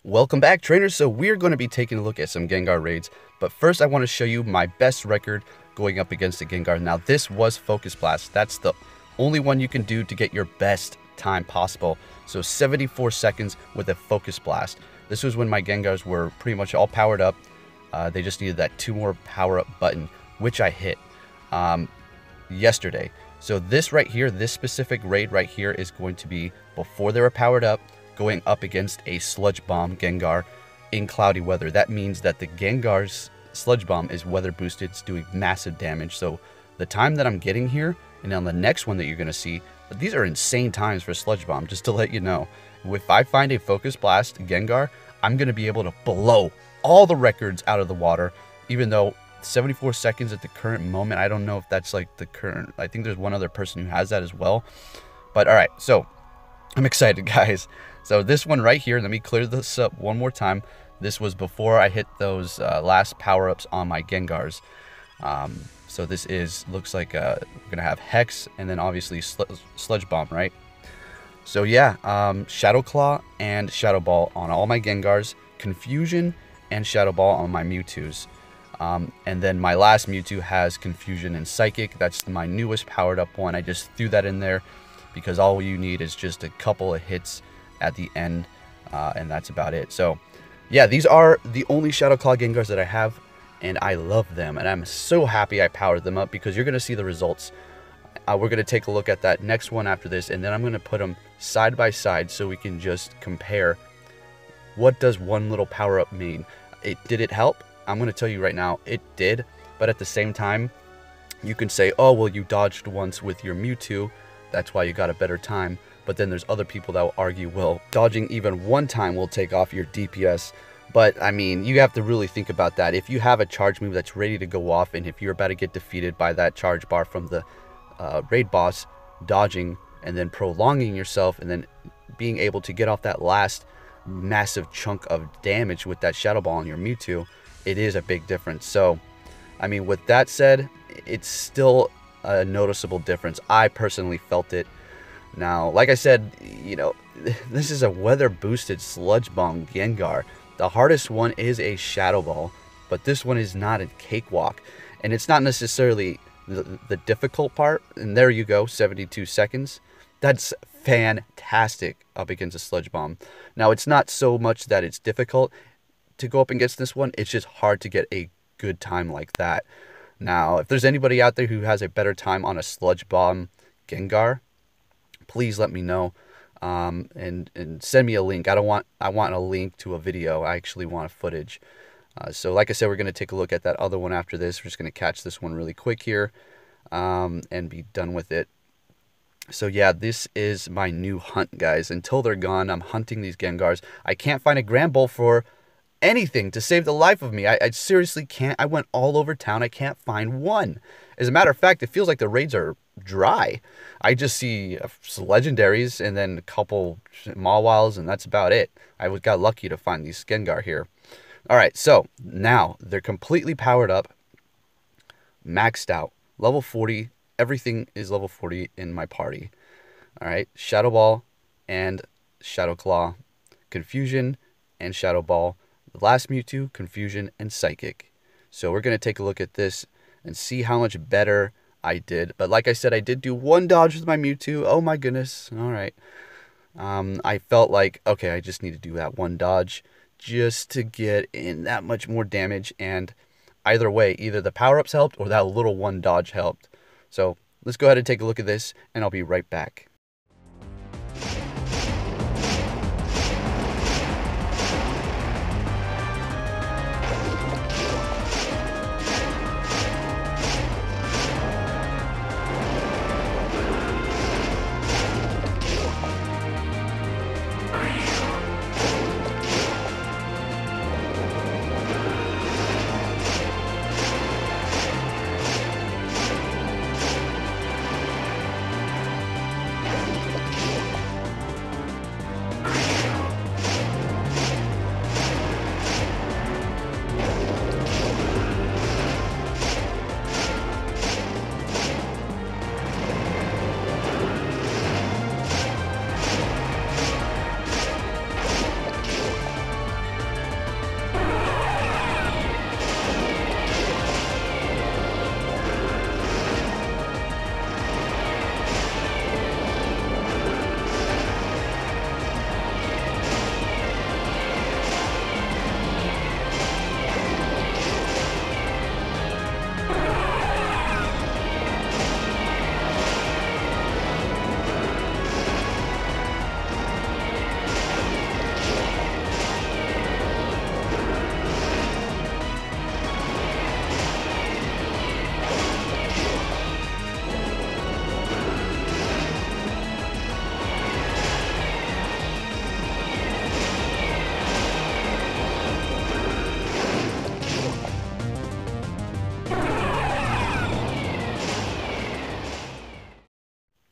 Welcome back, trainers. So we're going to be taking a look at some Gengar raids, but first I want to show you my best record going up against the Gengar. Now this was Focus Blast. That's the only one you can do to get your best time possible. So 74 seconds with a Focus Blast. This was when my Gengars were pretty much all powered up. They just needed that 2 more power up button, which I hit yesterday. So this right here, this specific raid right here is going to be before they were powered up, going up against a Sludge Bomb Gengar in cloudy weather. That means that the Gengar's Sludge Bomb is weather boosted. It's doing massive damage. So the time that I'm getting here, and on the next one that you're going to see, these are insane times for Sludge Bomb, just to let you know. If I find a Focus Blast Gengar, I'm going to be able to blow all the records out of the water, even though 74 seconds at the current moment, I don't know if that's like the current. I think there's one other person who has that as well. But all right, so I'm excited, guys. So this one right here, let me clear this up one more time. This was before I hit those last power-ups on my Gengars. So this looks like we're going to have Hex and then obviously Sludge Bomb, right? So yeah, Shadow Claw and Shadow Ball on all my Gengars, Confusion and Shadow Ball on my Mewtwo's. And then my last Mewtwo has Confusion and Psychic. That's my newest powered up one. I just threw that in there because all you need is just a couple of hits at the end, and that's about it. So yeah, these are the only Shadow Claw Gengars that I have, and I love them, and I'm so happy I powered them up because you're going to see the results. We're going to take a look at that next one after this, and then I'm going to put them side by side so we can just compare what does one little power up mean. Did it help? I'm going to tell you right now, it did, but at the same time, you can say, oh, well, you dodged once with your Mewtwo, that's why you got a better time. But then there's other people that will argue, well, dodging even one time will take off your DPS. But, I mean, you have to really think about that. If you have a charge move that's ready to go off, and if you're about to get defeated by that charge bar from the raid boss, dodging and then prolonging yourself and then being able to get off that last massive chunk of damage with that Shadow Ball on your Mewtwo, it is a big difference. So, I mean, with that said, it's still a noticeable difference. I personally felt it. Now, like I said, you know, this is a weather boosted Sludge Bomb Gengar. The hardest one is a Shadow Ball, but this one is not a cakewalk. And it's not necessarily the difficult part. And there you go, 72 seconds. That's fantastic up against a Sludge Bomb. Now, it's not so much that it's difficult to go up against this one. It's just hard to get a good time like that. Now, if there's anybody out there who has a better time on a Sludge Bomb Gengar, please let me know, and send me a link. I want a link to a video. I actually want a footage. So like I said, we're going to take a look at that other one after this. We're just going to catch this one really quick here, and be done with it. So yeah, this is my new hunt, guys. Until they're gone, I'm hunting these Gengars. I can't find a Grand Bull for anything to save the life of me. I seriously can't. I went all over town. I can't find one. As a matter of fact, it feels like the raids are dry. I just see legendaries and then a couple Mawwils, and that's about it. I got lucky to find these Gengar here. All right, so now they're completely powered up, maxed out, level 40. Everything is level 40 in my party. All right, Shadow Ball and Shadow Claw, Confusion and Shadow Ball. The last Mewtwo, Confusion and Psychic. So we're going to take a look at this and see how much better I did. But like I said, I did do one dodge with my Mewtwo. Oh my goodness. All right. I felt like, okay, I just need to do that one dodge just to get in that much more damage. And either way, either the power-ups helped or that little one dodge helped. So let's go ahead and take a look at this, and I'll be right back.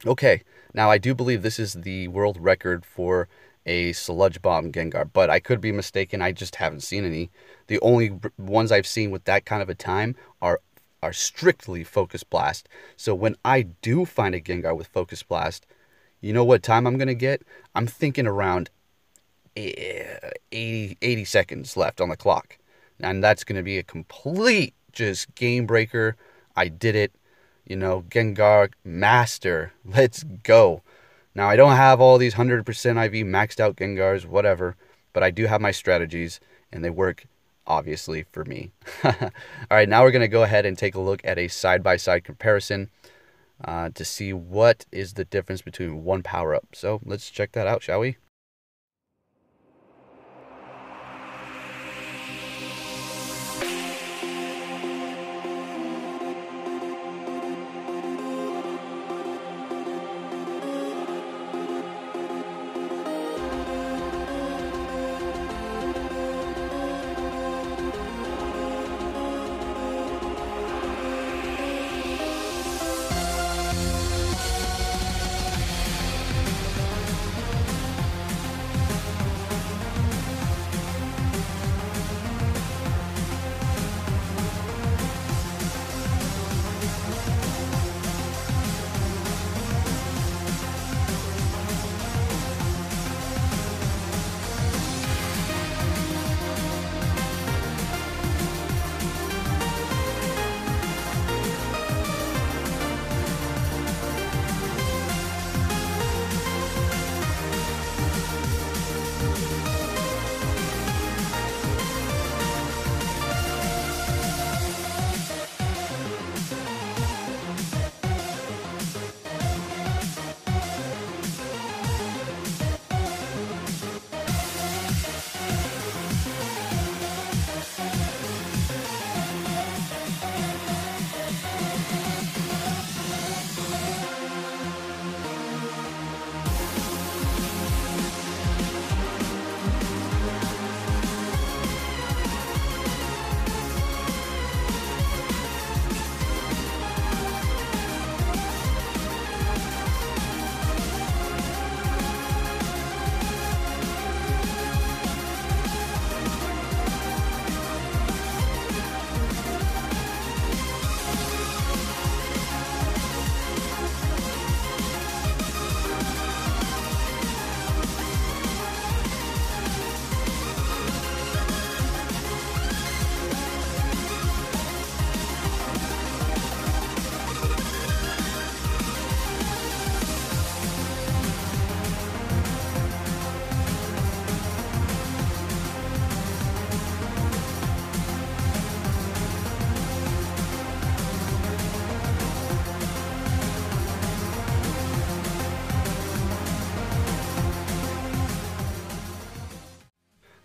Okay, now I do believe this is the world record for a Sludge Bomb Gengar, but I could be mistaken. I just haven't seen any. The only ones I've seen with that kind of a time are strictly Focus Blast. So when I do find a Gengar with Focus Blast, you know what time I'm going to get? I'm thinking around 80 seconds left on the clock. And that's going to be a complete just game breaker. I did it. You know, Gengar Master. Let's go. Now, I don't have all these 100% IV maxed out Gengars, whatever, but I do have my strategies, and they work, obviously, for me. All right, now we're going to go ahead and take a look at a side-by-side comparison to see what is the difference between one power-up. So let's check that out, shall we?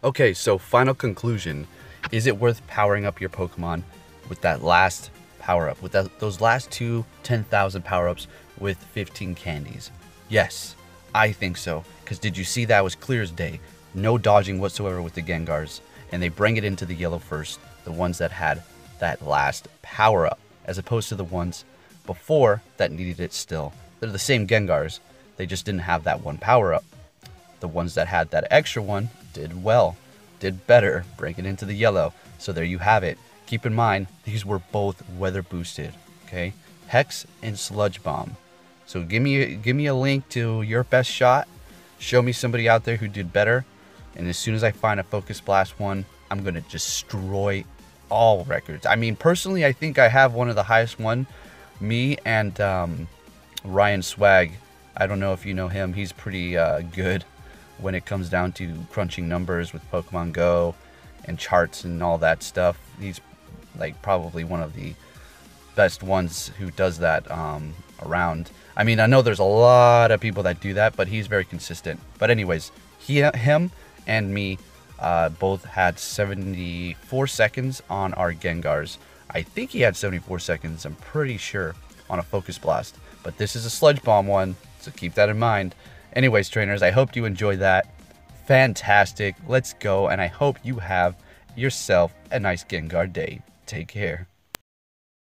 Okay, so final conclusion. Is it worth powering up your Pokemon with that last power-up, with those last two 10,000 power-ups with 15 candies? Yes, I think so. Because did you see that was clear as day? No dodging whatsoever with the Gengars. And they bring it into the yellow first, the ones that had that last power-up, as opposed to the ones before that needed it still. They're the same Gengars, they just didn't have that one power-up. The ones that had that extra one did well, did better, bring it into the yellow. So there you have it. Keep in mind, these were both weather boosted, okay? Hex and Sludge Bomb. So give me a link to your best shot. Show me somebody out there who did better. And as soon as I find a Focus Blast one, I'm going to destroy all records. I mean, personally, I think I have one of the highest one. Me and Ryan Swag. I don't know if you know him. He's pretty good when it comes down to crunching numbers with Pokemon Go and charts and all that stuff. He's like probably one of the best ones who does that around. I mean, I know there's a lot of people that do that, but he's very consistent. But anyways, him and me both had 74 seconds on our Gengars. I think he had 74 seconds, I'm pretty sure, on a Focus Blast. But this is a Sludge Bomb one, so keep that in mind. Anyways, trainers, I hope you enjoyed that. Fantastic. Let's go, and I hope you have yourself a nice Gengar day. Take care.